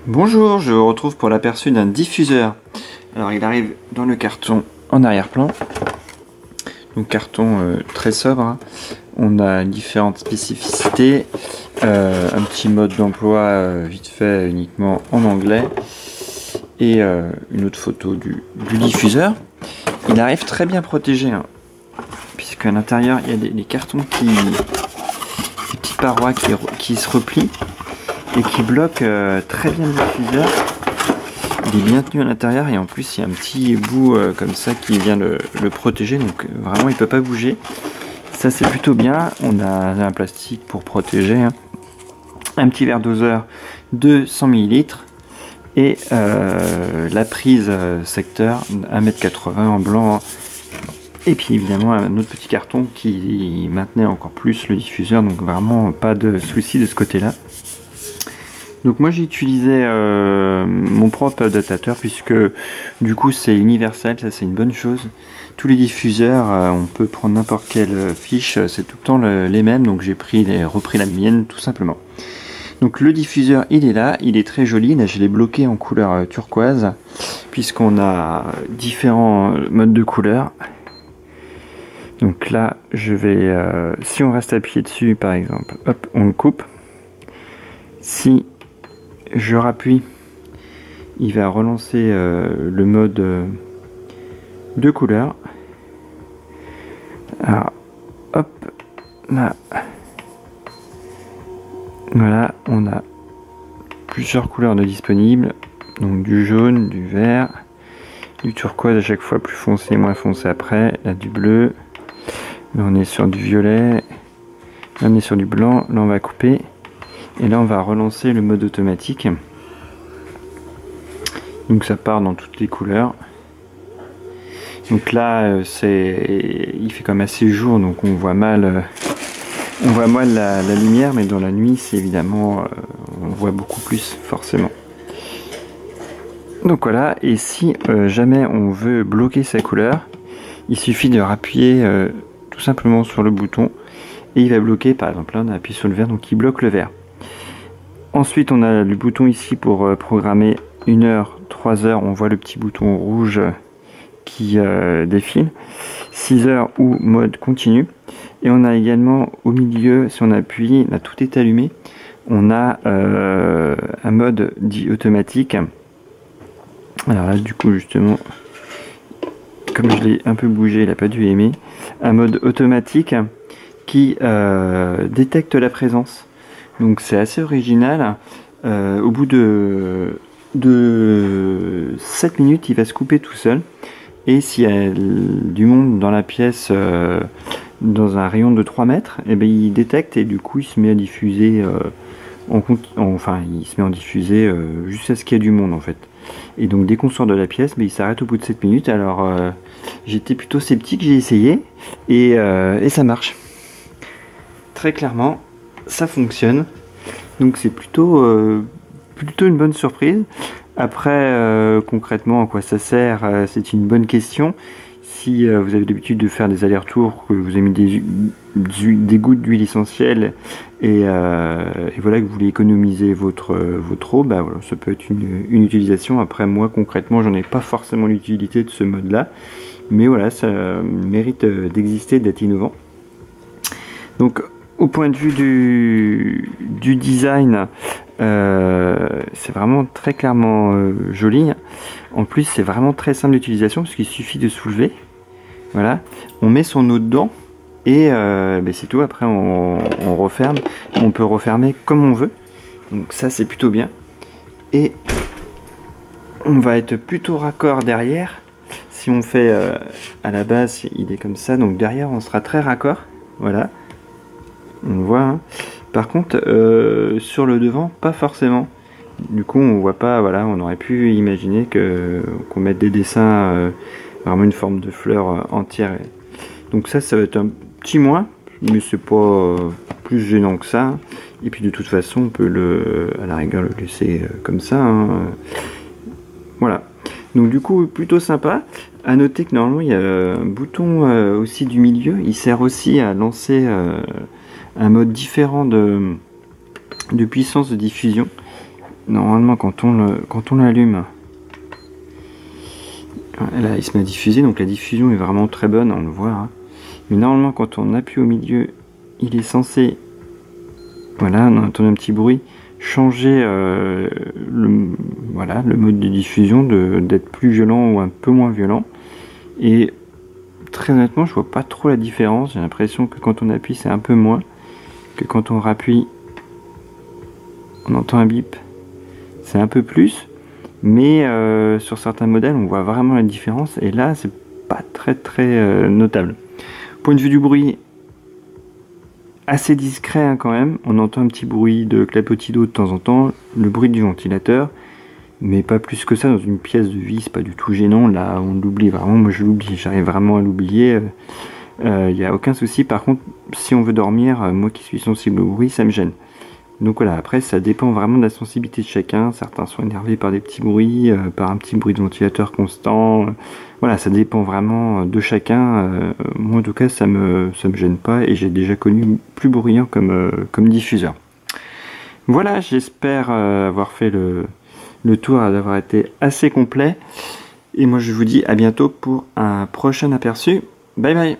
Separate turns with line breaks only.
Bonjour, je vous retrouve pour l'aperçu d'un diffuseur. Alors il arrive dans le carton en arrière-plan. Donc carton très sobre, hein. On a différentes spécificités. Un petit mode d'emploi vite fait uniquement en anglais. Et une autre photo du diffuseur. Il arrive très bien protégé, hein, puisqu'à l'intérieur il y a des cartons des petites parois qui se replient et qui bloque très bien le diffuseur. Il est bien tenu à l'intérieur et en plus il y a un petit bout comme ça qui vient le protéger, donc vraiment il peut pas bouger. Ça c'est plutôt bien. On a un plastique pour protéger, hein. Un petit verre doseur de 100 ml et la prise secteur 1,80 m en blanc, et puis évidemment un autre petit carton qui maintenait encore plus le diffuseur, donc vraiment pas de souci de ce côté là. Donc moi j'ai utilisé mon propre adaptateur, puisque du coup c'est universel, ça c'est une bonne chose. Tous les diffuseurs, on peut prendre n'importe quelle fiche, c'est tout le temps les mêmes, donc j'ai repris la mienne tout simplement. Donc le diffuseur il est là, il est très joli, là je l'ai bloqué en couleur turquoise, puisqu'on a différents modes de couleurs. Donc là je vais, si on reste appuyé dessus par exemple, hop on le coupe. Si je rappuie, il va relancer le mode de couleur. Alors, hop, là. Voilà, on a plusieurs couleurs de disponibles. Donc du jaune, du vert, du turquoise à chaque fois plus foncé, moins foncé après. Là du bleu. Là on est sur du violet. Là on est sur du blanc. Là on va couper. Et là on va relancer le mode automatique. Donc ça part dans toutes les couleurs. Donc là il fait comme assez jour, donc on voit mal la lumière, mais dans la nuit c'est évidemment on voit beaucoup plus forcément. Donc voilà, et si jamais on veut bloquer sa couleur, il suffit de appuyer tout simplement sur le bouton et il va bloquer. Par exemple là on a appuyé sur le vert, donc il bloque le vert. Ensuite on a le bouton ici pour programmer 1 heure, 3 heures, on voit le petit bouton rouge qui défile, 6 heures ou mode continu. Et on a également au milieu, si on appuie, là tout est allumé, on a un mode dit automatique. Alors là du coup justement, comme je l'ai un peu bougé, il n'a pas dû aimer, un mode automatique qui détecte la présence. Donc c'est assez original. Au bout de 7 minutes, il va se couper tout seul. Et s'il y a du monde dans la pièce, dans un rayon de 3 mètres, et bien il détecte et du coup il se met à diffuser, il se met à diffuser jusqu'à ce qu'il y ait du monde en fait. Et donc dès qu'on sort de la pièce, il s'arrête au bout de 7 minutes. Alors j'étais plutôt sceptique, j'ai essayé et ça marche. Très clairement, ça fonctionne. Donc c'est plutôt une bonne surprise. Après, concrètement, à quoi ça sert, c'est une bonne question. Si vous avez l'habitude de faire des allers-retours, que vous avez mis des gouttes d'huile essentielle et voilà, que vous voulez économiser votre eau, voilà, ça peut être une utilisation. Après, moi, concrètement, j'en ai pas forcément l'utilité de ce mode-là. Mais voilà, ça mérite d'exister, d'être innovant. Donc, au point de vue du design, c'est vraiment très clairement joli. En plus c'est vraiment très simple d'utilisation, parce qu'il suffit de soulever, voilà, on met son eau dedans et c'est tout. Après on referme, on peut refermer comme on veut, donc ça c'est plutôt bien. Et on va être plutôt raccord derrière. Si on fait à la base il est comme ça, donc derrière on sera très raccord, voilà, on le voit, hein. Par contre, sur le devant, pas forcément. Du coup, on voit pas, voilà, on aurait pu imaginer qu'on mette des dessins, vraiment une forme de fleur entière. Donc ça va être un petit moins, mais c'est pas plus gênant que ça. Et puis de toute façon, on peut à la rigueur le laisser comme ça, hein. Voilà. Donc du coup, plutôt sympa. À noter que normalement, il y a un bouton aussi du milieu. Il sert aussi à lancer un mode différent de puissance de diffusion. normalement quand on l'allume, là il se met à diffuser, donc la diffusion est vraiment très bonne, on le voit, hein. Mais normalement quand on appuie au milieu, il est censé, voilà, on a entendu un petit bruit, changer le mode de diffusion, d'être plus violent ou un peu moins violent. Et très honnêtement, je vois pas trop la différence. J'ai l'impression que quand on appuie, c'est un peu moins, que quand on rappuie, on entend un bip, c'est un peu plus. Mais sur certains modèles, on voit vraiment la différence. Et là, c'est pas très notable. Point de vue du bruit, assez discret, hein, quand même. On entend un petit bruit de clapotis d'eau de temps en temps, le bruit du ventilateur, mais pas plus que ça. Dans une pièce de vie, c'est pas du tout gênant. Là, on l'oublie vraiment. Moi, je l'oublie. J'arrive vraiment à l'oublier. Il n'y a aucun souci. Par contre, si on veut dormir, moi qui suis sensible au bruit, ça me gêne. Donc voilà, après ça dépend vraiment de la sensibilité de chacun. Certains sont énervés par des petits bruits, par un petit bruit de ventilateur constant. Voilà, ça dépend vraiment de chacun. Moi en tout cas, ça me gêne pas et j'ai déjà connu plus bruyant comme diffuseur. Voilà, j'espère avoir fait le tour, d'avoir été assez complet. Et moi je vous dis à bientôt pour un prochain aperçu. Bye bye!